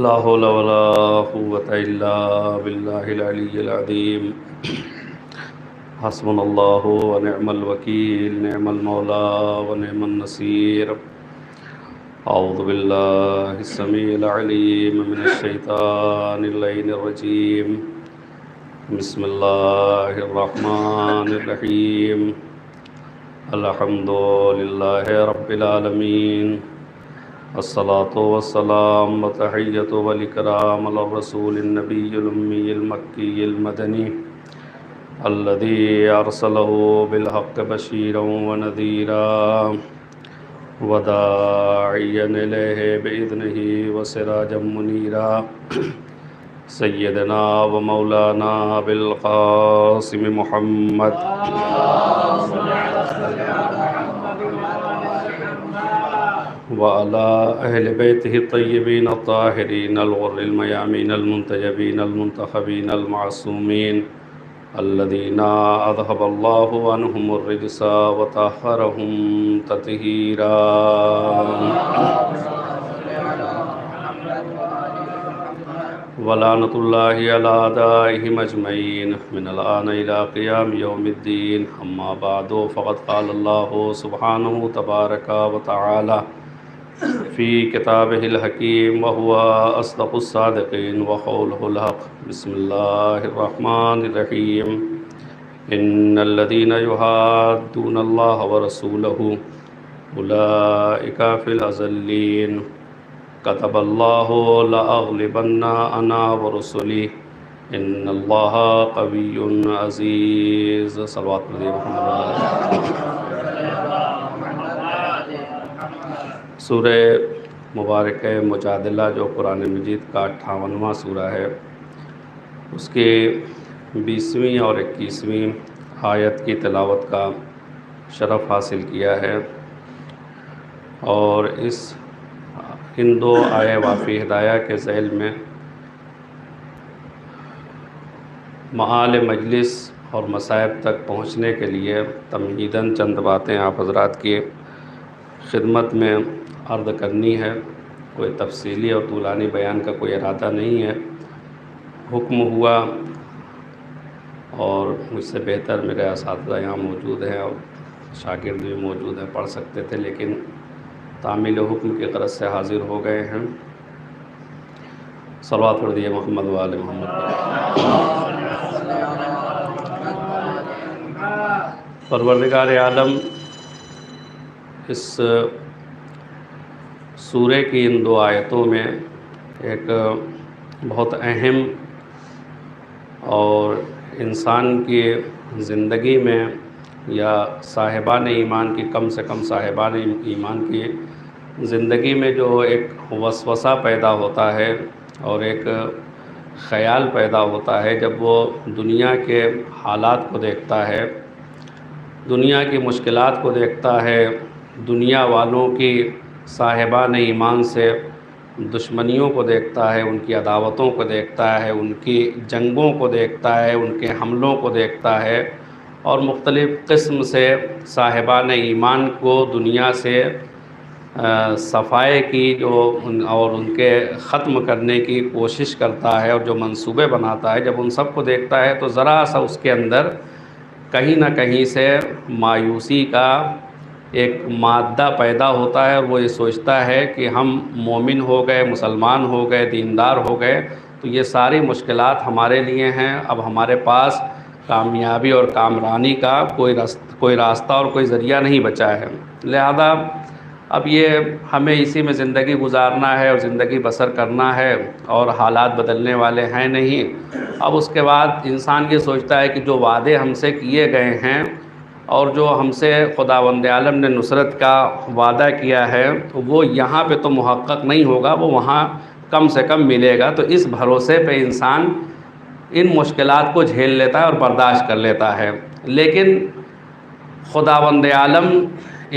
لا حول ولا قوة إلا بالله العلي العظيم. حسبنا الله ونعم الوكيل، نعم المولى ونعم النصير. أعوذ بالله السميع العليم من الشيطان اللعين الرجيم. بسم الله الرحمن الرحيم. الحمد لله رب العالمين، الصلاة والسلام والتحية والإكرام على الرسول النبي الأمي المكي المدني الذي أرسله بالحق بشيرا ونذيرا وداعيا إليه بإذنه وسراجا منيرا، سيدنا ومولانا بالقاسم محمد وعلى أهل بيته الطيبين الطاهرين الغر الميامين المنتجبين المنتخبين المعصومين الذين أذهب الله عنهم الرجس وطهرهم تطهيرا. ولعنة الله على أعدائهم أجمعين من الآن إلى قيام يوم الدين. أما بعد، فقد قال الله سبحانه تبارك وتعالى في كتابه الحكيم وهو أصدق الصادقين وقوله الحق. بسم الله الرحمن الرحيم. إن الذين يحادون الله ورسوله أولئك في الأذلين. كتب الله لأغلبن أنا ورسلي إن الله قوي عزيز. صلوات محمد. سورہ مبارکہ مجادلہ جو قرآن مجید کا 58واں سورہ ہے، اس کے 20ویں اور 21ویں آیت کی تلاوت کا شرف حاصل کیا ہے، اور ان دو آیے وافی ہدایہ کے ذیل میں معال مجلس اور مصائب تک پہنچنے کے لیے تمہیداً چند باتیں آپ حضرات کی خدمت میں عرض کرنی ہے۔ کوئی تفصیلی اور طولانی بیان کا کوئی ارادہ نہیں ہے۔ حکم ہوا، اور مجھ سے بہتر میرے اساتذہ یہاں موجود ہیں اور شاگرد بھی موجود ہیں، پڑھ سکتے تھے، لیکن تعمیل حکم کی غرض سے حاضر ہو گئے ہیں۔ صلوات پڑھ دیے محمد و آل محمد۔ پروردگار عالم اس سورہ کی ان دو آیتوں میں ایک بہت اہم اور انسان کی زندگی میں یا صاحبان ایمان کی، کم سے کم صاحبان ایمان کی زندگی میں جو ایک وسوسہ پیدا ہوتا ہے اور ایک خیال پیدا ہوتا ہے جب وہ دنیا کے حالات کو دیکھتا ہے، دنیا کی مشکلات کو دیکھتا ہے، دنیا والوں کی صاحبان ایمان سے دشمنیوں کو دیکھتا ہے، ان کی عداوتوں کو دیکھتا ہے، ان کی جنگوں کو دیکھتا ہے، ان کے حملوں کو دیکھتا ہے، اور مختلف قسم سے صاحبان ایمان کو دنیا سے صفائے کی اور ان کے ختم کرنے کی کوشش کرتا ہے اور جو منصوبے بناتا ہے، جب ان سب کو دیکھتا ہے تو ذرا سا اس کے اندر کہیں نہ کہیں سے مایوسی کا ایک مادہ پیدا ہوتا ہے، اور وہ یہ سوچتا ہے کہ ہم مومن ہو گئے، مسلمان ہو گئے، دیندار ہو گئے تو یہ ساری مشکلات ہمارے لیے ہیں، اب ہمارے پاس کامیابی اور کامرانی کا کوئی راستہ اور کوئی ذریعہ نہیں بچا ہے، لہذا اب یہ ہمیں اسی میں زندگی گزارنا ہے اور زندگی بسر کرنا ہے، اور حالات بدلنے والے ہیں نہیں۔ اب اس کے بعد انسان یہ سوچتا ہے کہ جو وعدے ہم سے کیے گئے ہیں اور جو ہم سے خداوند عالم نے نصرت کا وعدہ کیا ہے وہ یہاں پہ تو محقق نہیں ہوگا، وہ وہاں کم سے کم ملے گا، تو اس بھروسے پہ انسان ان مشکلات کو جھیل لیتا ہے اور برداشت کر لیتا ہے۔ لیکن خداوند عالم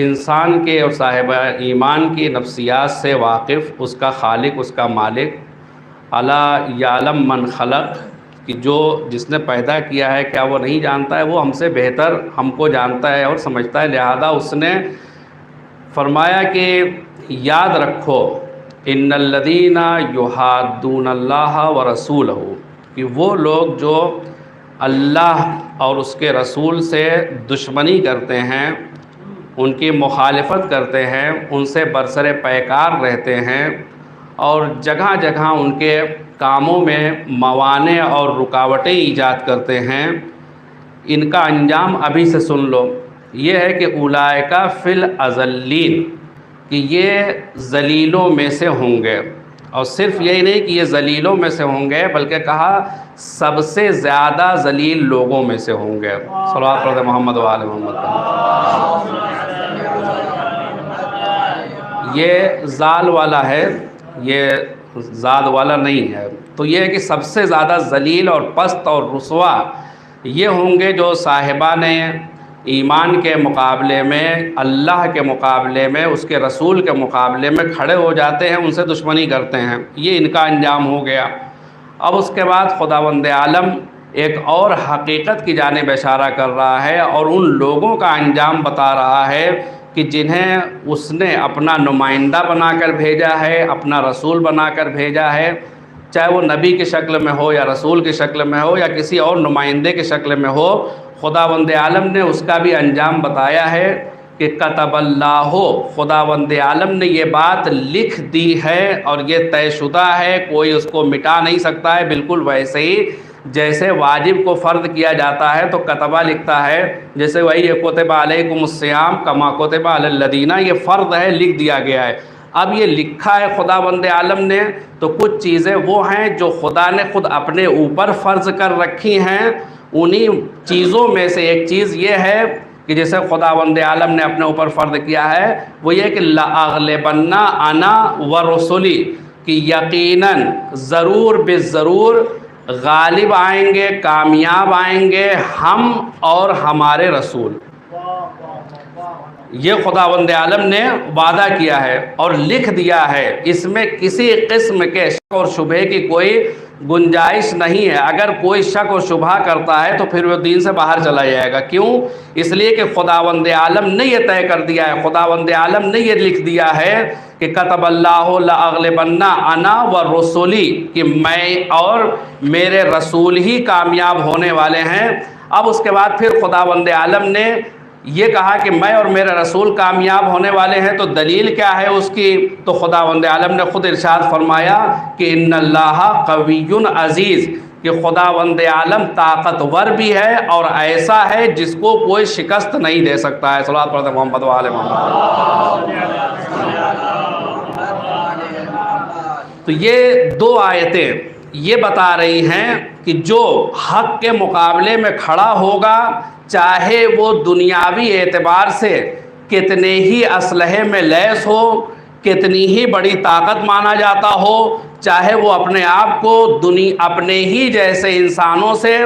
انسان کے اور صاحب ایمان کی نفسیات سے واقف، اس کا خالق، اس کا مالک، الا یعلم من خلق، کہ جس نے پیدا کیا ہے کیا وہ نہیں جانتا ہے؟ وہ ہم سے بہتر ہم کو جانتا ہے اور سمجھتا ہے، لہذا اس نے فرمایا کہ یاد رکھو ان الذین یحادون اللہ ورسولہ، کہ وہ لوگ جو اللہ اور اس کے رسول سے دشمنی کرتے ہیں، ان کی مخالفت کرتے ہیں، ان سے برسر پیکار رہتے ہیں، اور جگہ جگہ ان کے کاموں میں موانع اور رکاوٹیں ایجاد کرتے ہیں، ان کا انجام ابھی سے سن لو۔ یہ ہے کہ اولئک فی الاذلین، کہ یہ ذلیلوں میں سے ہوں گے، اور صرف یہی نہیں کہ یہ ذلیلوں میں سے ہوں گے، بلکہ کہا سب سے زیادہ ذلیل لوگوں میں سے ہوں گے۔ صلوات پڑھتے محمد و آل محمد۔ یہ زال والا ہے، یہ زاد والا نہیں ہے۔ تو یہ ہے کہ سب سے زیادہ ذلیل اور پست اور رسوا یہ ہوں گے جو صاحبان ایمان کے مقابلے میں، اللہ کے مقابلے میں، اس کے رسول کے مقابلے میں کھڑے ہو جاتے ہیں، ان سے دشمنی کرتے ہیں۔ یہ ان کا انجام ہو گیا۔ اب اس کے بعد خداوند عالم ایک اور حقیقت کی جانب اشارہ کر رہا ہے، اور ان لوگوں کا انجام بتا رہا ہے کہ جنہیں اس نے اپنا نمائندہ بنا کر بھیجا ہے، اپنا رسول بنا کر بھیجا ہے، چاہے وہ نبی کی شکل میں ہو یا رسول کی شکل میں ہو یا کسی اور نمائندے کی شکل میں ہو، خداوند عالم نے اس کا بھی انجام بتایا ہے کہ کتب اللہ، خداوند عالم نے یہ بات لکھ دی ہے اور یہ طے شدہ ہے، کوئی اس کو مٹا نہیں سکتا ہے۔ بالکل ویسے ہی جیسے واجب کو فرض کیا جاتا ہے تو کتبہ لکھتا ہے، جیسے وہی کتب علیکم الصیام کما کتب علی الذین، یہ فرض ہے، لکھ دیا گیا ہے۔ اب یہ لکھا ہے خداوند عالم نے، تو کچھ چیزیں وہ ہیں جو خدا نے خود اپنے اوپر فرض کر رکھی ہیں۔ انہی چیزوں میں سے ایک چیز یہ ہے کہ جیسے خداوند عالم نے اپنے اوپر فرض کیا ہے، وہ یہ کہ لَأَغْلِبَنَّ أَنَا وَرُسُلِي، کہ یقیناً ضرور بالضرور غالب آئیں گے، کامیاب آئیں گے ہم اور ہمارے رسول۔ یہ خداوند عالم نے وعدہ کیا ہے اور لکھ دیا ہے، اس میں کسی قسم کے شک اور شبہ کی کوئی گنجائش نہیں ہے۔ اگر کوئی شک اور شبہ کرتا ہے تو پھر وہ دین سے باہر چلا جائے گا۔ کیوں؟ اس لیے کہ خداوند عالم نے یہ طے کر دیا ہے، خداوند عالم نے یہ لکھ دیا ہے کہ کتب اللہ لأغلبن انا ورسلی، کہ میں اور میرے رسول ہی کامیاب ہونے والے ہیں۔ اب اس کے بعد پھر خداوند عالم نے یہ کہا کہ میں اور میرے رسول کامیاب ہونے والے ہیں، تو دلیل کیا ہے اس کی؟ تو خداوند عالم نے خود ارشاد فرمایا کہ ان اللہ قوی عزیز، کہ خداوند عالم طاقتور بھی ہے اور ایسا ہے جس کو کوئی شکست نہیں دے سکتا ہے۔ صلوات پڑھتے محمد و آل محمد۔ تو یہ دو آیتیں یہ بتا رہی ہیں کہ جو حق کے مقابلے میں کھڑا ہوگا، چاہے وہ دنیاوی اعتبار سے کتنے ہی اسلحے میں لیس ہو، کتنی ہی بڑی طاقت مانا جاتا ہو، چاہے وہ اپنے آپ کو اپنے ہی جیسے انسانوں سے،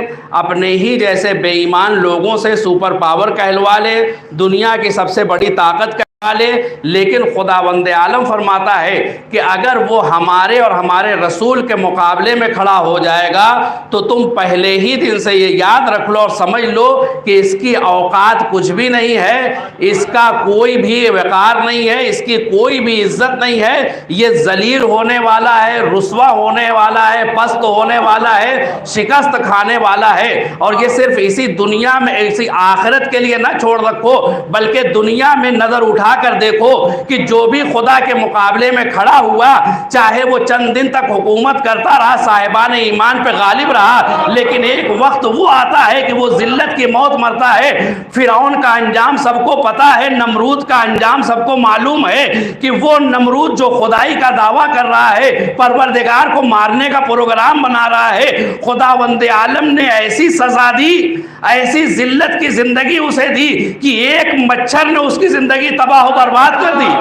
اپنے ہی جیسے بے ایمان لوگوں سے سپر پاور کہلوا لے، دنیا کی سب سے بڑی طاقت لے، لیکن خداوند عالم فرماتا ہے کہ اگر وہ ہمارے اور ہمارے رسول کے مقابلے میں کھڑا ہو جائے گا تو تم پہلے ہی دن سے یہ یاد رکھ لو اور سمجھ لو کہ اس کی اوقات کچھ بھی نہیں ہے، اس کا کوئی بھی وقار نہیں ہے، اس کی کوئی بھی عزت نہیں ہے، یہ ذلیل ہونے والا ہے، رسوا ہونے والا ہے، پست ہونے والا ہے، شکست کھانے والا ہے۔ اور یہ صرف اسی دنیا میں، اسی آخرت کے لیے نہ چھوڑ رکھو، بلکہ دنیا میں نظر اٹھا کر دیکھو کہ جو بھی خدا کے مقابلے میں کھڑا ہوا، چاہے وہ چند دن تک حکومت کرتا رہا، صاحبان ایمان پہ غالب رہا، لیکن ایک وقت وہ آتا ہے کہ وہ ذلت کی موت مرتا ہے۔ فرعون کا انجام سب کو پتا ہے، نمرود کا انجام سب کو معلوم ہے کہ وہ نمرود جو خدائی کا دعویٰ کر رہا ہے، پروردگار کو مارنے کا پروگرام بنا رہا ہے، خداوند عالم نے ایسی سزا دی، ایسی ذلت کی زندگی اسے دی کہ ایک مچھر نے اس کی زندگی تباہ و برباد کر دی۔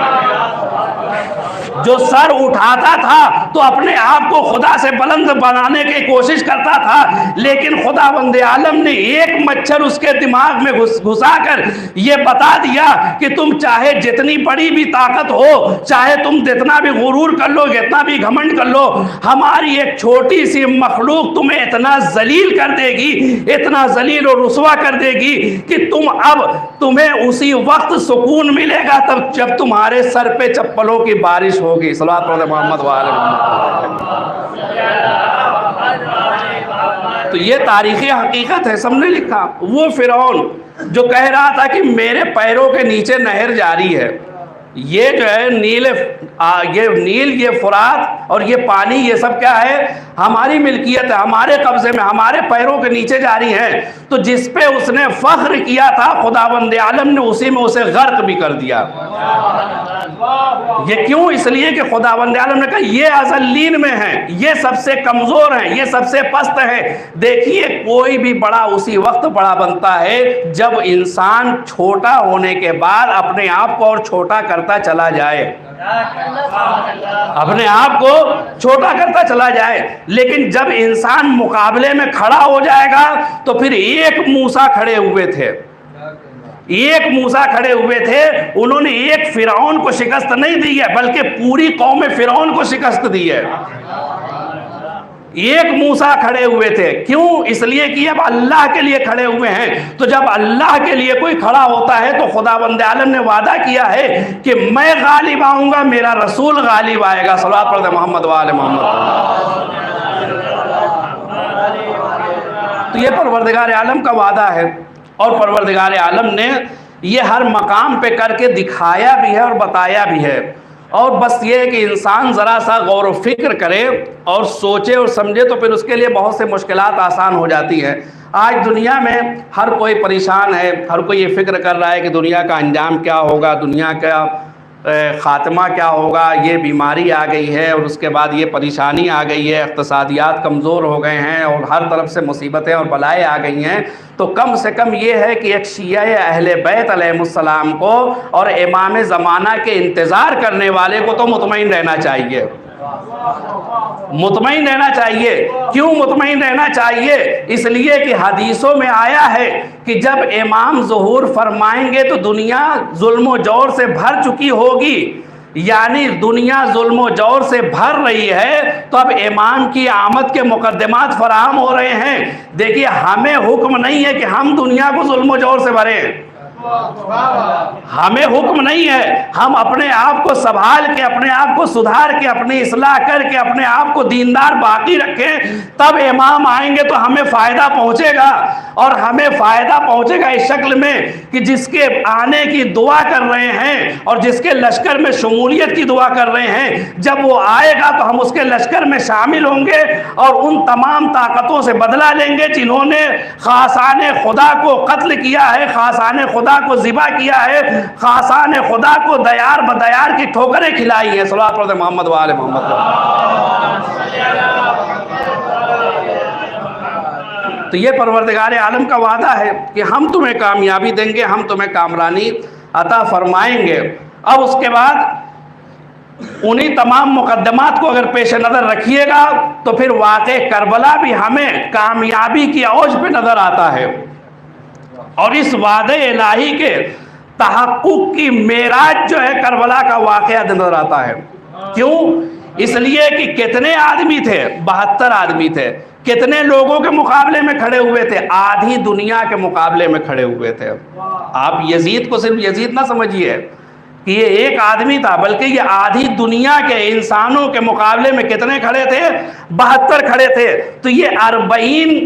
جو سر اٹھاتا تھا تو اپنے آپ کو خدا سے بلند بنانے کی کوشش کرتا تھا، لیکن خداوند عالم نے ایک مچھر اس کے دماغ میں گھسا کر یہ بتا دیا کہ تم چاہے جتنی بڑی بھی طاقت ہو، چاہے تم جتنا بھی غرور کر لو، جتنا بھی گھمنڈ کر لو، ہماری ایک چھوٹی سی مخلوق تمہیں اتنا ذلیل کر دے گی، اتنا ذلیل اور رسوا کر دے گی کہ تمہیں اسی وقت سکون ملے گا تب جب تمہارے سر پہ چپلوں کی بارش ہوگی. صلوات پڑھیں محمد وآل محمد. تو یہ تاریخی حقیقت ہے، سب نے لکھا. وہ فرعون جو کہہ رہا تھا کہ میرے پیروں کے نیچے نہر جاری ہے، یہ جو ہے نیل، یہ فرات اور یہ پانی، یہ سب کیا ہے؟ ہماری ملکیت ہے، ہمارے قبضے میں، ہمارے پیروں کے نیچے جاری ہے. تو جس پہ اس نے فخر کیا تھا خداوند عالم نے اسی میں اسے غرق بھی کر دیا. یہ کیوں؟ اس لیے کہ خداوند عالم نے کہا یہ اذلین میں ہیں، یہ سب سے کمزور ہیں، یہ سب سے پست ہیں. دیکھیے کوئی بھی بڑا اسی وقت بڑا بنتا ہے جب انسان چھوٹا ہونے کے بعد اپنے آپ کو اور چھوٹا کرتا چلا جائے، اپنے آپ کو چھوٹا کرتا چلا جائے. لیکن جب انسان مقابلے میں کھڑا ہو جائے گا تو پھر ایک موسیٰ کھڑے ہوئے تھے، ایک موسیٰ کھڑے ہوئے تھے، انہوں نے ایک فرعون کو شکست نہیں دی ہے بلکہ پوری قوم فرعون کو شکست دی ہے. ایک موسیٰ کھڑے ہوئے تھے. کیوں؟ اس لیے کہ اب اللہ کے لیے کھڑے ہوئے ہیں. تو جب اللہ کے لیے کوئی کھڑا ہوتا ہے تو خداوند عالم نے وعدہ کیا ہے کہ میں غالب آؤں گا، میرا رسول غالب آئے گا. صلوات پڑھتے محمد وآل محمد. تو یہ پروردگار عالم کا وعدہ ہے، اور پروردگار عالم نے یہ ہر مقام پہ کر کے دکھایا بھی ہے اور بتایا بھی ہے. اور بس یہ ہے کہ انسان ذرا سا غور و فکر کرے اور سوچے اور سمجھے تو پھر اس کے لیے بہت سے مشکلات آسان ہو جاتی ہیں. آج دنیا میں ہر کوئی پریشان ہے، ہر کوئی یہ فکر کر رہا ہے کہ دنیا کا انجام کیا ہوگا، دنیا کا خاتمہ کیا ہوگا. یہ بیماری آ گئی ہے اور اس کے بعد یہ پریشانی آ گئی ہے، اقتصادیات کمزور ہو گئے ہیں اور ہر طرف سے مصیبتیں اور بلائیں آ گئی ہیں. تو کم سے کم یہ ہے کہ ایک شیعہ اہل بیت علیہ السلام کو اور امام زمانہ کے انتظار کرنے والے کو تو مطمئن رہنا چاہیے، مطمئن رہنا چاہیے. کیوں مطمئن رہنا چاہیے؟ اس لیے کہ حدیثوں میں آیا ہے کہ جب امام ظہور فرمائیں گے تو دنیا ظلم و جور سے بھر چکی ہوگی. یعنی دنیا ظلم و جور سے بھر رہی ہے تو اب امام کی آمد کے مقدمات فراہم ہو رہے ہیں. دیکھیے ہمیں حکم نہیں ہے کہ ہم دنیا کو ظلم و جور سے بھریں، ہمیں حکم نہیں ہے. ہم اپنے آپ کو سنبھال کے، اپنے آپ کو سدھار کے، اپنی اصلاح کر کے اپنے آپ کو دیندار باقی رکھیں، تب امام آئیں گے تو ہمیں فائدہ پہنچے گا. اور ہمیں فائدہ پہنچے گا اس شکل میں کہ جس کے آنے کی دعا کر رہے ہیں اور جس کے لشکر میں شمولیت کی دعا کر رہے ہیں، جب وہ آئے گا تو ہم اس کے لشکر میں شامل ہوں گے اور ان تمام طاقتوں سے بدلہ لیں گے جنہوں نے خاصان خدا کو قتل کیا ہے، خاصان خدا کو ذبح کیا ہے، خاصان خدا کو دیار بدیار کی ٹھوکریں کھلائی ہیں. صلوات پڑھتے محمد وآل محمد. تو یہ پروردگار عالم کا وعدہ ہے کہ ہم تمہیں کامیابی دیں گے، ہم تمہیں کامرانی عطا فرمائیں گے. اب اس کے بعد انہی تمام مقدمات کو اگر پیش نظر رکھیے گا تو پھر واقع کربلا بھی ہمیں کامیابی کی اوج پہ نظر آتا ہے. اور اس وعدے الہی کے تحقق کی معراج جو ہے کربلا کا واقعہ نظر آتا ہے. کیوں؟ اس لیے کہ کتنے آدمی تھے؟ 72 آدمی تھے. کتنے لوگوں کے مقابلے میں کھڑے ہوئے تھے؟ آدھی دنیا کے مقابلے میں کھڑے ہوئے تھے. آپ یزید کو صرف یزید نہ سمجھیے کہ یہ ایک آدمی تھا، بلکہ یہ آدھی دنیا کے انسانوں کے مقابلے میں کتنے کھڑے تھے؟ 72 کھڑے تھے. تو یہ 40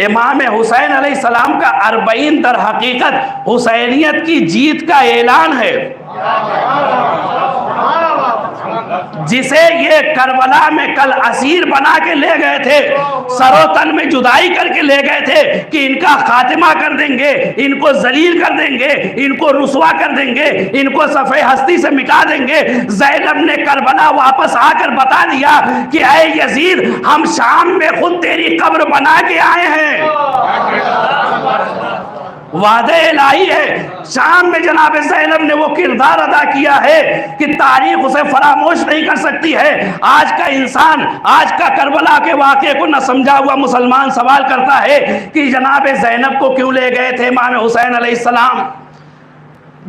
امام حسین علیہ السلام کا 40 در حقیقت حسینیت کی جیت کا اعلان ہے، جسے یہ کربلا میں کل اسیر بنا کے لے گئے تھے، سر و تن میں جدائی کر کے لے گئے تھے کہ ان کا خاتمہ کر دیں گے، ان کو ذلیل کر دیں گے، ان کو رسوا کر دیں گے، ان کو صفحہ ہستی سے مٹا دیں گے. زینب نے کربلا واپس آ کر بتا دیا کہ اے یزید، ہم شام میں خود تیری قبر بنا کے آئے ہیں. وعدہ الہی ہے. شام میں جناب زینب نے وہ کردار ادا کیا ہے کہ تاریخ اسے فراموش نہیں کر سکتی ہے. آج کا انسان آج کا کربلا کے واقعے کو نہ سمجھا ہوا مسلمان سوال کرتا ہے کہ جناب زینب کو کیوں لے گئے تھے امام حسین علیہ السلام،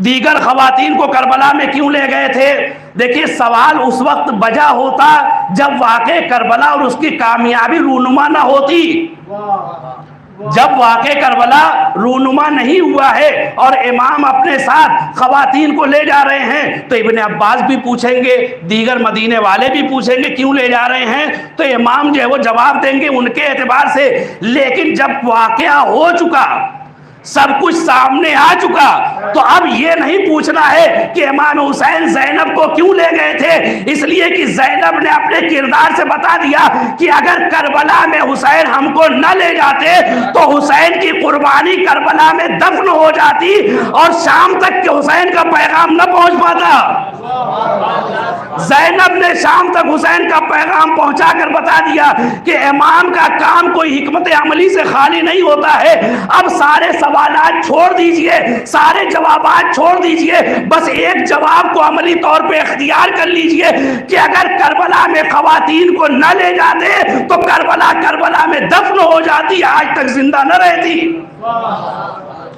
دیگر خواتین کو کربلا میں کیوں لے گئے تھے؟ دیکھیے سوال اس وقت بجا ہوتا جب واقع کربلا اور اس کی کامیابی رونما نہ ہوتی. جب واقع کربلا رونما نہیں ہوا ہے اور امام اپنے ساتھ خواتین کو لے جا رہے ہیں تو ابن عباس بھی پوچھیں گے، دیگر مدینے والے بھی پوچھیں گے کیوں لے جا رہے ہیں، تو امام جو ہے وہ جواب دیں گے ان کے اعتبار سے۔ لیکن جب واقعہ ہو چکا، سب کچھ سامنے آ چکا، تو اب یہ نہیں پوچھنا ہے کہ امام حسین زینب کو کیوں لے گئے تھے، اس لیے کہ زینب نے اپنے کردار سے بتا دیا کہ اگر کربلا میں حسین ہم کو نہ لے جاتے تو حسین کی قربانی کربلا میں دفن ہو جاتی اور شام تک کہ حسین کا پیغام نہ پہنچ پاتا۔ زینب نے شام تک حسین کا پیغام پہنچا کر بتا دیا کہ امام کا کام کوئی حکمت عملی سے خالی نہیں ہوتا ہے، اب سارے سوالات چھوڑ دیجئے، سارے جوابات چھوڑ دیجئے، بس ایک جواب کو عملی طور پہ اختیار کر لیجئے کہ اگر کربلا میں خواتین کو نہ لے جاتے تو کربلا میں دفن ہو جاتی، آج تک زندہ نہ رہتی۔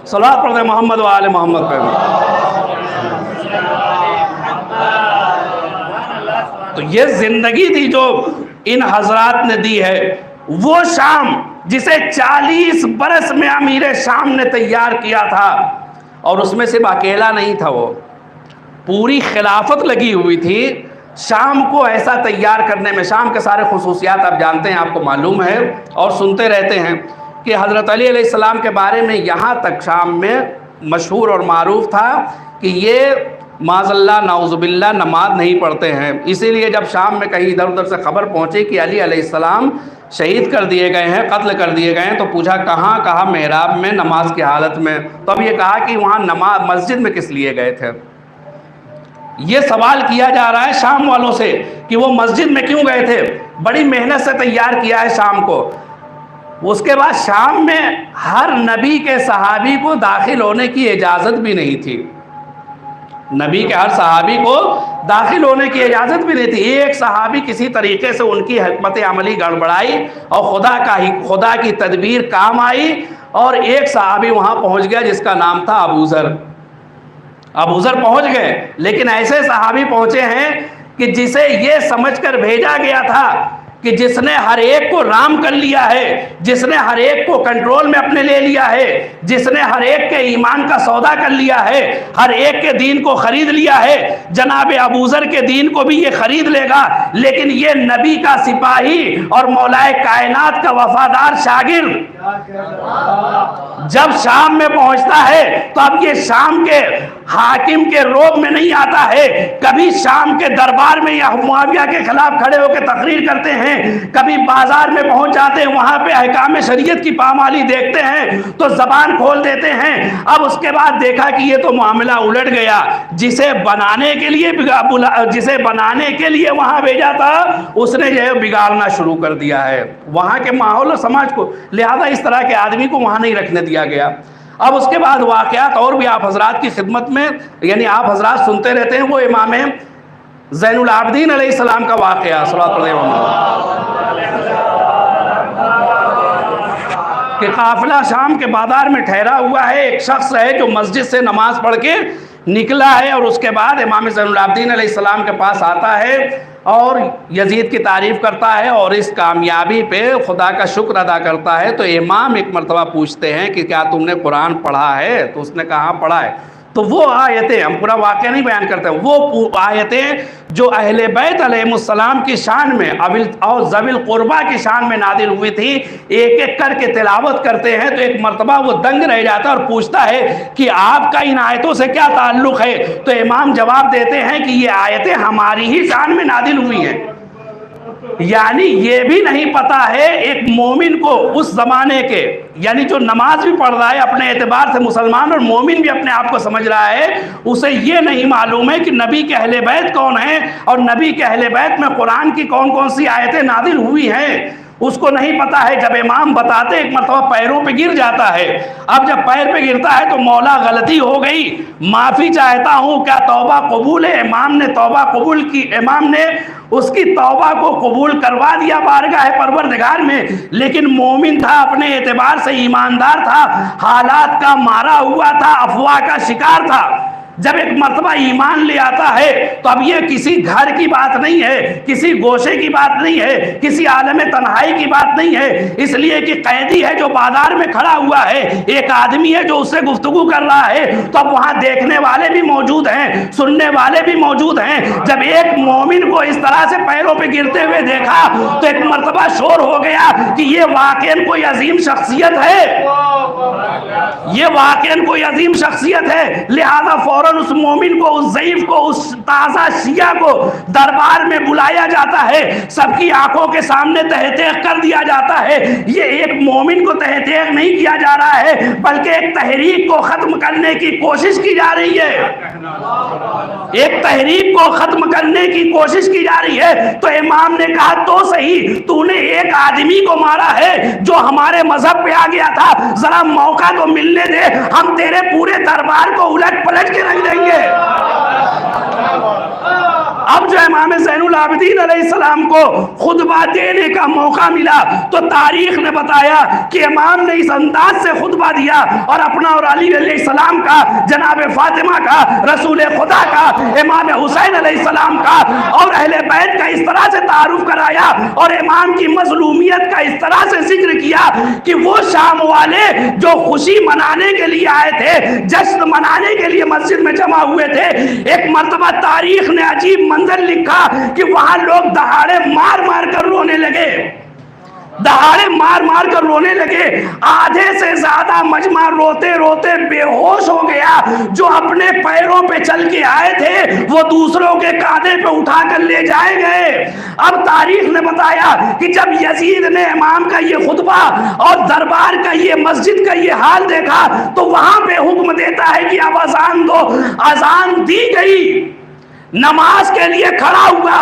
صلوات پڑھتے محمد و آل محمد پہ۔ تو یہ زندگی تھی جو ان حضرات نے دی ہے، وہ شام جسے 40 برس میں امیر شام نے تیار کیا تھا، اور اس میں صرف اکیلا نہیں تھا، وہ پوری خلافت لگی ہوئی تھی شام کو ایسا تیار کرنے میں۔ شام کے سارے خصوصیات آپ جانتے ہیں، آپ کو معلوم ہے اور سنتے رہتے ہیں کہ حضرت علی علیہ السلام کے بارے میں یہاں تک شام میں مشہور اور معروف تھا کہ یہ معاذ اللہ نعوذ باللہ نماز نہیں پڑھتے ہیں، اسی لیے جب شام میں کہیں ادھر ادھر سے خبر پہنچی کہ علی علیہ السلام شہید کر دیے گئے ہیں، قتل کر دیے گئے ہیں، تو پوچھا کہاں؟ کہا محراب میں نماز کی حالت میں۔ تب یہ کہا کہ وہاں نماز مسجد میں کس لیے گئے تھے؟ یہ سوال کیا جا رہا ہے شام والوں سے کہ وہ مسجد میں کیوں گئے تھے؟ بڑی محنت سے تیار کیا ہے شام کو۔ اس کے بعد شام میں ہر نبی کے صحابی کو داخل ہونے کی اجازت بھی نہیں تھی، نبی کے ہر صحابی کو داخل ہونے کی اجازت بھی نہیں تھی۔ ایک صحابی کسی طریقے سے ان کی حکمت عملی گڑبڑائی اور خدا کی تدبیر کام آئی، اور ایک صحابی وہاں پہنچ گیا جس کا نام تھا ابو ذر۔ ابو ذر پہنچ گئے، لیکن ایسے صحابی پہنچے ہیں کہ جسے یہ سمجھ کر بھیجا گیا تھا کہ جس نے ہر ایک کو رام کر لیا ہے، جس نے ہر ایک کو کنٹرول میں اپنے لے لیا ہے، جس نے ہر ایک کے ایمان کا سودا کر لیا ہے، ہر ایک کے دین کو خرید لیا ہے، جناب ابو ذر کے دین کو بھی یہ خرید لے گا، لیکن یہ نبی کا سپاہی اور مولا کائنات کا وفادار شاگرد جب شام میں پہنچتا ہے تو اب یہ شام کے حاکم کے روب میں نہیں آتا ہے، کبھی شام کے دربار میں یا معاویہ کے خلاف کھڑے ہو کے تقریر کرتے ہیں، کبھی بازار میں پہنچ جاتے ہیں، وہاں پہ احکام شریعت کی پامالی دیکھتے ہیں تو زبان کھول دیتے ہیں۔ اب اس کے بعد دیکھا کہ یہ تو معاملہ الٹ گیا، جسے بنانے کے لیے وہاں بھیجا تھا اس نے جو ہے بگاڑنا شروع کر دیا ہے وہاں کے ماحول اور سماج کو، لہذا اس طرح کے آدمی کو وہاں نہیں رکھنے دیا گیا۔ اب اس کے بعد واقعات اور بھی آپ حضرات کی خدمت میں، یعنی آپ حضرات سنتے رہتے ہیں، وہ امام زین العابدین علیہ السلام کا واقعہ صلوات علیہ کہ قافلہ شام کے بازار میں ٹھہرا ہوا ہے، ایک شخص ہے جو مسجد سے نماز پڑھ کے نکلا ہے، اور اس کے بعد امام زین العابدین علیہ السلام کے پاس آتا ہے اور یزید کی تعریف کرتا ہے اور اس کامیابی پہ خدا کا شکر ادا کرتا ہے۔ تو امام ایک مرتبہ پوچھتے ہیں کہ کیا تم نے قرآن پڑھا ہے؟ تو اس نے کہا پڑھا ہے۔ تو وہ آیتیں، ہم پورا واقعہ نہیں بیان کرتے، وہ آیتیں جو اہل بیت علیہ السلام کی شان میں اور ذوی القربہ کی شان میں نازل ہوئی تھی، ایک ایک کر کے تلاوت کرتے ہیں تو ایک مرتبہ وہ دنگ رہ جاتا ہے اور پوچھتا ہے کہ آپ کا ان آیتوں سے کیا تعلق ہے؟ تو امام جواب دیتے ہیں کہ یہ آیتیں ہماری ہی شان میں نازل ہوئی ہیں۔ یعنی یہ بھی نہیں پتا ہے ایک مومن کو اس زمانے کے، یعنی جو نماز بھی پڑھ رہا ہے اپنے اعتبار سے مسلمان اور مومن بھی اپنے آپ کو سمجھ رہا ہے، اسے یہ نہیں معلوم ہے کہ نبی کے اہل بیت کون ہیں اور نبی کے اہل بیت میں قرآن کی کون کون سی آیتیں نازل ہوئی ہیں، اس کو نہیں پتا ہے۔ جب امام بتاتے ایک مرتبہ پیروں پہ گر جاتا ہے، اب جب پیر پہ گرتا ہے تو مولا غلطی ہو گئی، معافی چاہتا ہوں، کیا توبہ قبول ہے؟ امام نے توبہ قبول کی، امام نے اس کی توبہ کو قبول کروا دیا بارگاہ پروردگار میں، لیکن مومن تھا، اپنے اعتبار سے ایماندار تھا، حالات کا مارا ہوا تھا، افواہ کا شکار تھا، جب ایک مرتبہ ایمان لے آتا ہے تو اب یہ کسی گھر کی بات نہیں ہے، کسی گوشے کی بات نہیں ہے، کسی عالم تنہائی کی بات نہیں ہے، اس لیے کہ قیدی ہے جو بازار میں کھڑا ہوا ہے، ایک آدمی ہے جو اس سے گفتگو کر رہا ہے، تو اب وہاں دیکھنے والے بھی موجود ہیں، سننے والے بھی موجود ہیں۔ جب ایک مومن کو اس طرح سے پیروں پہ گرتے ہوئے دیکھا تو ایک مرتبہ شور ہو گیا کہ یہ واقعاً کوئی عظیم شخصیت ہے، یہ واقعاً کوئی عظیم شخصیت ہے۔ لہذا فوراً اس مومن کو، اس ضعیف کو، اس تازہ شیعہ کو دربار میں بلایا جاتا ہے، سب کی آنکھوں کے سامنے تحقیق کر دیا جاتا ہے۔ یہ ایک مومن کو تحقیق نہیں کیا جا رہا ہے بلکہ ایک تحریک کو ختم کرنے کی کوشش کی جا رہی ہے، ایک تحریک کو ختم کرنے کی کوشش کی جا رہی ہے۔ تو امام نے کہا تو صحیح، تو نے ایک آدمی کو مارا ہے جو ہمارے مذہب پہ آ گیا تھا، ذرا موقع تو ملنے دے، ہم تیرے پورے دربار کو الٹ پلٹ کے رکھ دیں گے۔ اب جو امام زین العابدین علیہ السلام کو خطبہ دینے کا موقع ملا تو تاریخ نے بتایا کہ امام نے اس انداز سے خطبہ دیا اور اپنا اور علی علیہ السلام کا، جناب فاطمہ کا، رسول خدا کا، امام حسین علیہ السلام کا اور اہل بیت کا اس طرح سے تعارف کرایا اور امام کی مظلومیت کا اس طرح سے ذکر کیا کہ وہ شام والے جو خوشی منانے کے لیے آئے تھے، جشن منانے کے لیے مسجد میں جمع ہوئے تھے، ایک مرتبہ تاریخ نے عجیب منظر لکھا کہ وہاں لوگ دہاڑے مار مار کر رونے لگے، دہاڑے مار مار کر رونے لگے۔ آدھے سے زیادہ مجمع روتے روتے بے ہوش ہو گیا۔ جو اپنے پیروں پہ چل کے آئے تھے وہ دوسروں کے کاندھے پہ اٹھا کر لے جائے گئے۔ اب تاریخ نے بتایا کہ جب یزید نے امام کا یہ خطبہ اور دربار کا یہ مسجد کا یہ حال دیکھا تو وہاں پہ حکم دیتا ہے کہ اب اذان دو۔ اذان دی گئی، نماز کے لیے کھڑا ہوا،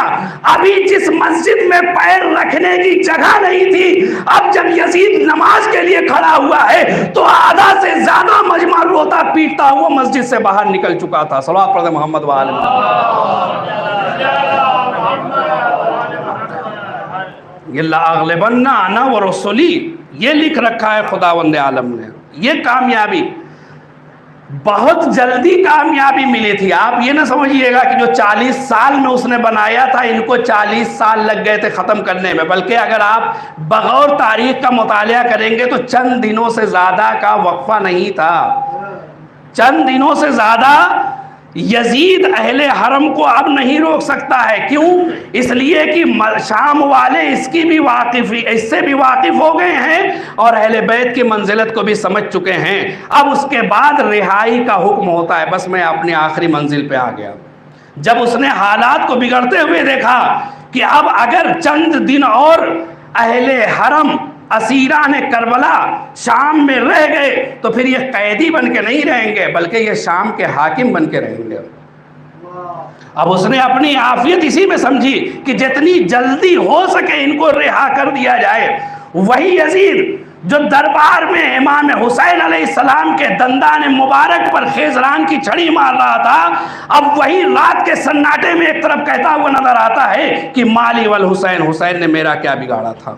ابھی جس مسجد میں پیر رکھنے کی جگہ نہیں تھی، اب جب یزید نماز کے لیے کھڑا ہوا ہے تو آدھا سے زیادہ مجمع روتا پیٹتا ہوا مسجد سے باہر نکل چکا تھا۔ صلوات پڑھیں محمد وآل محمد۔ یہ لَأَغْلِبَنَّ أَنَا وَرُسُلِي، یہ لکھ رکھا ہے خداوند عالم نے۔ یہ کامیابی بہت جلدی کامیابی ملی تھی۔ آپ یہ نہ سمجھیے گا کہ جو 40 سال میں اس نے بنایا تھا ان کو 40 سال لگ گئے تھے ختم کرنے میں، بلکہ اگر آپ بغور تاریخ کا مطالعہ کریں گے تو چند دنوں سے زیادہ کا وقفہ نہیں تھا، چند دنوں سے زیادہ۔ یزید اہل حرم کو اب نہیں روک سکتا ہے، کیوں؟ اس لیے کہ شام والے اس سے بھی واقف ہو گئے ہیں اور اہل بیت کی منزلت کو بھی سمجھ چکے ہیں۔ اب اس کے بعد رہائی کا حکم ہوتا ہے۔ بس میں اپنی آخری منزل پہ آ گیا۔ جب اس نے حالات کو بگڑتے ہوئے دیکھا کہ اب اگر چند دن اور اہل حرم اسیران کربلا شام میں رہ گئے تو پھر یہ قیدی بن کے نہیں رہیں گے بلکہ یہ شام کے حاکم بن کے رہیں گے۔ اب اس نے اپنی عافیت اسی میں سمجھی کہ جتنی جلدی ہو سکے ان کو رہا کر دیا جائے۔ وہی یزید جو دربار میں امام حسین علیہ السلام کے دندان مبارک پر خیزران کی چھڑی مار رہا تھا، اب وہی رات کے سناٹے میں ایک طرف کہتا ہوا نظر آتا ہے کہ مالی والحسین، حسین نے میرا کیا بگاڑا تھا۔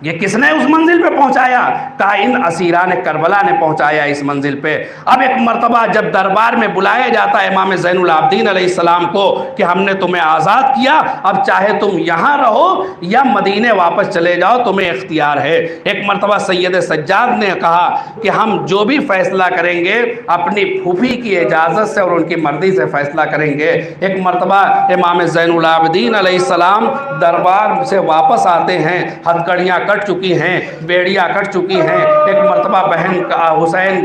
یہ کس نے اس منزل پہ پہنچایا؟ کہا ان اسیران کربلا نے پہنچایا اس منزل پہ۔ اب ایک مرتبہ جب دربار میں بلایا جاتا ہے امام زین العابدین علیہ السلام کو کہ ہم نے تمہیں آزاد کیا، اب چاہے تم یہاں رہو یا مدینے واپس چلے جاؤ، تمہیں اختیار ہے۔ ایک مرتبہ سید سجاد نے کہا کہ ہم جو بھی فیصلہ کریں گے اپنی پھوپھی کی اجازت سے اور ان کی مرضی سے فیصلہ کریں گے۔ ایک مرتبہ امام زین العابدین علیہ السلام دربار سے واپس آتے ہیں، ہتھکڑیاں کٹ چکی ہیں، بیڑیاں کٹ چکی ہیں۔ ایک مرتبہ بہن کا حسین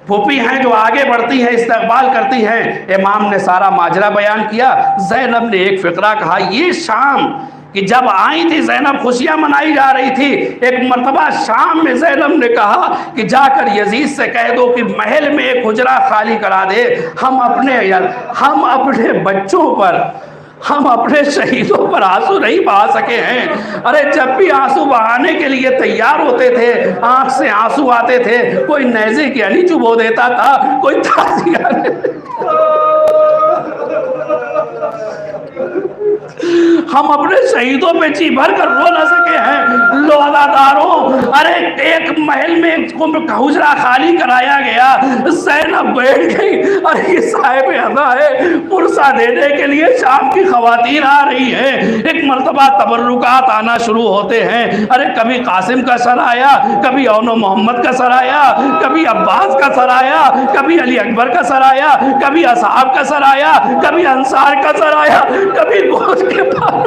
پھوپھی ہیں جو آگے بڑھتی ہیں، استقبال کرتی ہیں۔ امام نے سارا ماجرا بیان کیا۔ زینب نے ایک فقرہ کہا، یہ شام کہ جب آئی تھی زینب خوشیاں منائی جا رہی تھی، ایک مرتبہ شام میں زینب نے کہا کہ جا کر یزید سے کہہ دو کہ محل میں ایک حجرہ خالی کرا دے، ہم اپنے بچوں پر، ہم اپنے شہیدوں پر آنسو نہیں بہا سکے ہیں۔ ارے جب بھی آنسو بہانے کے لیے تیار ہوتے تھے آنکھ سے آنسو آتے تھے، کوئی نیزے کی علی چبو دیتا تھا، کوئی ہم اپنے شہیدوں پہ جی بھر کر رو نہ سکے ہیں۔ لو عزاداروں، ارے ایک محل میں حجرہ خالی کرایا گیا، زینب بیٹھ گئی، ارے یہ صاحب ادا ہے، پرسہ دینے کے لیے شام کی خواتین آ رہی ہیں۔ ایک مرتبہ تبرکات آنا شروع ہوتے ہیں، ارے کبھی قاسم کا سر آیا، کبھی اون و محمد کا سر آیا، کبھی عباس کا سر آیا، کبھی علی اکبر کا سر آیا، کبھی اصحاب کا سر آیا، کبھی انصار کا سر آیا، کبھی گوشت کے پالوں،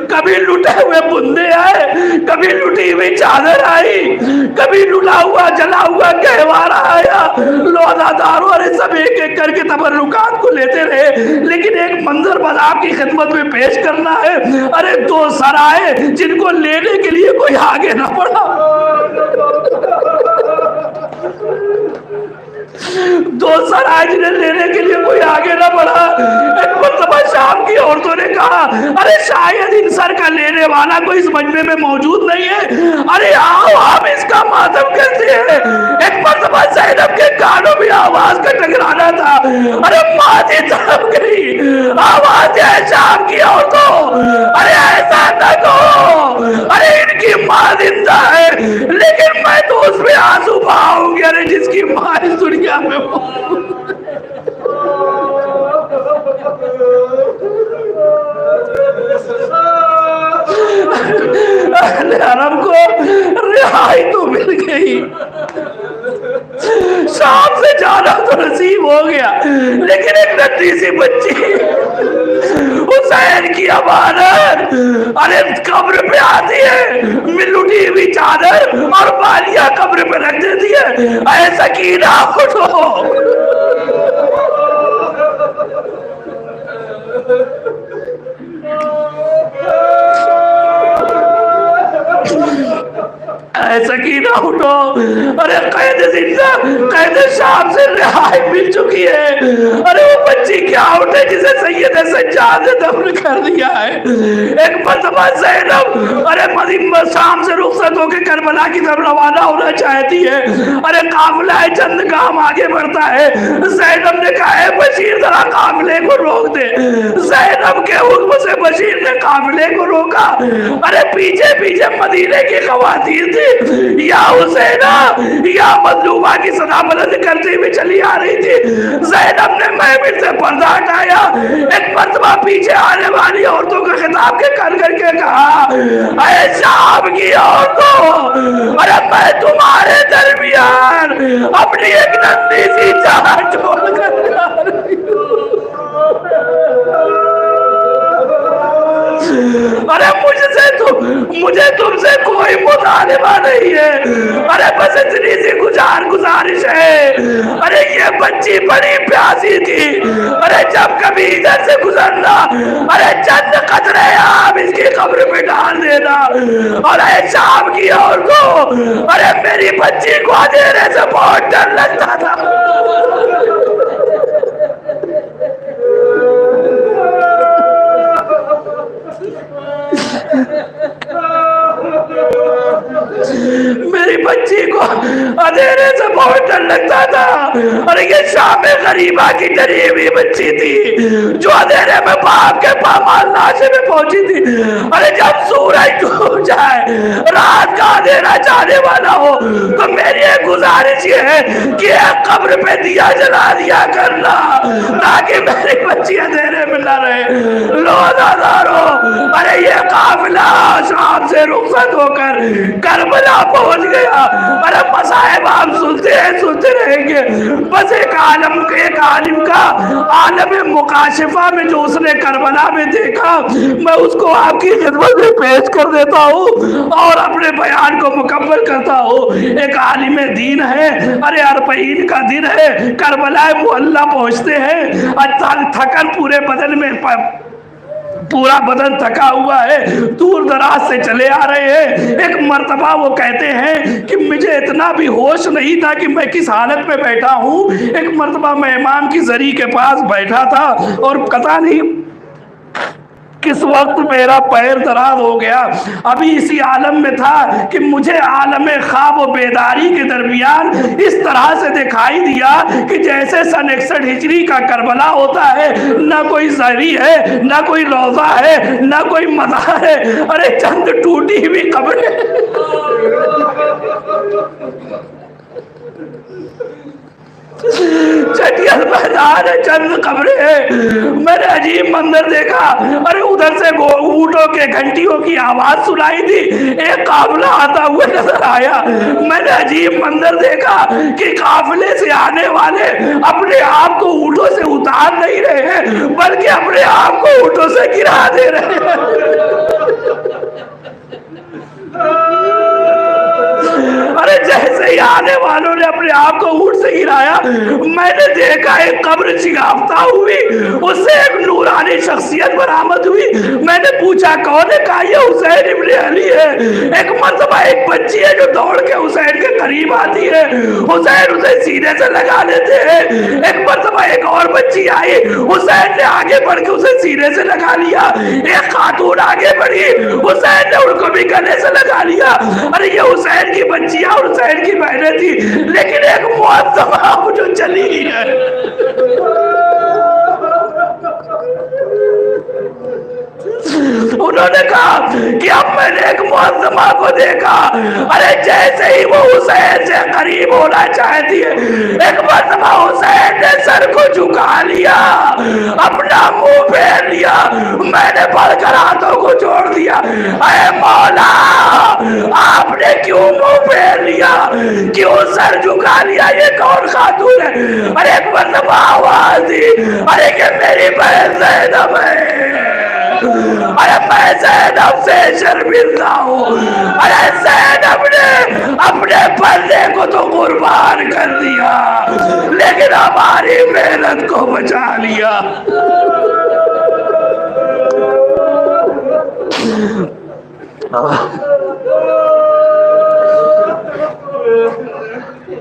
کبھی لٹے ہوئے بندے آئے، کبھی لٹی ہوئی چادر آئی، کبھی لٹا ہوا جلا ہوا گہوارہ آیا۔ لو عزاداروں، ارے سب ایک ایک کر کے تبرکات کو لیتے رہے، لیکن ایک منظر بس آپ کی خدمت میں پیش کرنا ہے۔ ارے دو سر آئے جن کو لینے کے لیے کوئی آگے نہ بڑھا، دو سر آئے جنہیں لینے کے لیے کوئی آگے نہ بڑھا۔ ایک مرتبہ شام کی عورتوں نے کہا، ارے شاید ان سر کا لینے والا کوئی اس مجمع میں موجود نہیں ہے، ارے آؤ ہم اس کا ماتم کرتے ہیں۔ ایک مرتبہ زینب کے کانوں میں آواز کا ٹکرانا تھا، ارے ماتھی تڑپ گئی، آواز ہے شام کی عورتوں، ارے ایسا نہ کہو، ارے ان کی ماں زندہ ہے لیکن میں تو اس میں آنسو بہاؤں گی، ارے جس کی ماں اس دنیا میں اہل حرم کو رہائی تو مل گئی، شام سے جانا تو نصیب ہو گیا، لیکن ایک ننھی سی بچی حسین کی امانت ارے قبر پہ آتی ہے، لٹی ہوئی چادر اور بالیاں قبر پہ رکھ دیتی ہے، اے سکینہ اٹھو۔ اے سکینہ اٹھو، ارے قید زندہ قید شام سے رہائی مل چکی ہے، ارے وہ بچی کیا اٹھے جسے سید سجاد نے دفن کر دیا ہے۔ ایک مرتبہ زینب ارے شام سے رخصت ہو کے کربلا کی طرف روانہ ہونا چاہتی ہے، ارے قافلہ چند گام آگے بڑھتا ہے، زینب نے کہا ہے بشیر ذرا قافلے کو روک دے۔ زینب کے حکم سے بشیر نے قافلے کو روکا، ارے پیچھے پیچھے مدینے کی خواتین تھی، یا حسینہ یا مظلومہ کی صدا بلند کرتے ہوئے چلی آ رہی تھی۔ زینب نے محفل سے پردہ ہٹایا، ایک مرتبہ پیچھے آنے والی عورتوں کا خطاب کے کر کے کہا، اے شام کی عورتوں، ارے میں تمہارے درمیان اپنی ایک ننھی سی جان چھوڑ کر جا رہی ہوں، ارے مجھے تم سے کوئی مطالبہ نہیں ہے، ارے بس اتنی سی گزارش ہے، ارے یہ بچی بڑی پیاسی تھی، ارے جب کبھی ادھر سے گزرنا، ارے چند قطرے آپ اس کی قبر پہ ڈال دینا، اور اے شام کی عورتوں، ارے میری بچی کو اندھیرے سے بہت ڈر لگتا تھا، میری بچی کو اندھیرے سے بہت ڈر لگتا تھا، اور یہ شام غریبہ کی ڈری ہوئی بچی تھی جو اندھیرے میں باپ کے پامال ناشے میں پہنچی تھی، ارے جب سورج ڈوب جائے رات کا اندھیرا جانے والا ہو تو میری ایک گزارش یہ ہے کہ ایک قبر پہ دیا جلا دیا کرنا تاکہ میری بچی اندھیرے میں نہ رہے۔ لو عزاداروں، ارے یہ قافلہ شام سے رخصت ہو کر کربلا پہنچ گیا، ارے مصائب آپ سنتے رہیں گے، بس ایک عالم کا عالم مکاشفہ میں جو اس نے کربلا میں دیکھا میں اس کو آپ کی خدمت میں پیش کر دیتا ہوں اور اپنے بیان کو مکمل کرتا ہوں۔ ایک عالم دین ہے، ارے اربعین کا دن ہے، کربلا معلیٰ پہنچتے ہیں، تھکن پورا بدن تھکا ہوا ہے، دور دراز سے چلے آ رہے ہیں۔ ایک مرتبہ وہ کہتے ہیں کہ مجھے اتنا بھی ہوش نہیں تھا کہ میں کس حالت میں بیٹھا ہوں، ایک مرتبہ میں امام کی زری کے پاس بیٹھا تھا اور پتہ نہیں کس وقت میرا پیر دراز ہو گیا، ابھی اسی عالم میں تھا کہ مجھے عالم خواب و بیداری کے درمیان اس طرح سے دکھائی دیا کہ جیسے سن 61 ہجری کا کربلا ہوتا ہے، نہ کوئی زری ہے، نہ کوئی روضہ ہے، نہ کوئی مزار ہے، ارے چند ٹوٹی ہوئی قبریں۔ چٹیل میدان ہے، چند قبریں ہیں۔ میں نے عجیب منظر دیکھا، ارے ادھر سے اونٹوں کے گھنٹیوں کی آواز سنائی دی، ایک قافلہ آتا ہوا نظر آیا۔ میں نے عجیب منظر دیکھا کہ قافلے سے آنے والے اپنے آپ کو اونٹوں سے اتار نہیں رہے ہیں، بلکہ اپنے آپ کو اونٹوں سے گرا دے رہے ہیں۔ ارے جیسے ہی آنے والوں نے اپنے آپ کو اونٹ سے گرایا، میں نے دیکھا ایک قبر شگافتہ ہوئی، اس سے ایک نورانی شخصیت برآمد ہوئی۔ میں نے پوچھا کون ہے؟ کہا یہ حسین ابن علی ہے۔ ایک مرتبہ ایک بچی ہے جو دوڑ کے حسین کے قریب آتی ہے، حسین اسے سینے سے لگا لیتے ہیں۔ ایک مرتبہ ایک اور بچی آئی، حسین نے آگے بڑھ کے اسے سینے سے لگا لیا۔ ایک خاتون آگے بڑھی، حسین نے ان کو بھی گلے سے لگا لیا۔ ارے یہ حسین کی بچیاں اور حسین کی بہنیں تھی، لیکن ایک معظمہ جو چلی ہے۔ انہوں نے کہا کہ اب میں نے ایک معظمہ کو دیکھا، ارے جیسے ہی وہ حسین سے قریب ہونا چاہتی ہے، ایک مرتبہ حسین نے سر کو جھکا لیا، اپنا منہ پھیر لیا۔ میں نے بڑھ کر ہاتھوں کو چھوڑ دیا، اے مولا آپ نے کیوں منہ پھیر لیا، کیوں سر جھکا لیا؟ یہ کون خاتون ہے؟ ارے ایک مرتبہ آواز دی، ارے کہ میری بہن زینب ہے۔ ارے میں زینب سے شرمندہ ہوں، ارے زینب نے اپنے پردے کو تو قربان کر دیا، لیکن ہماری محنت کو بچا لیا۔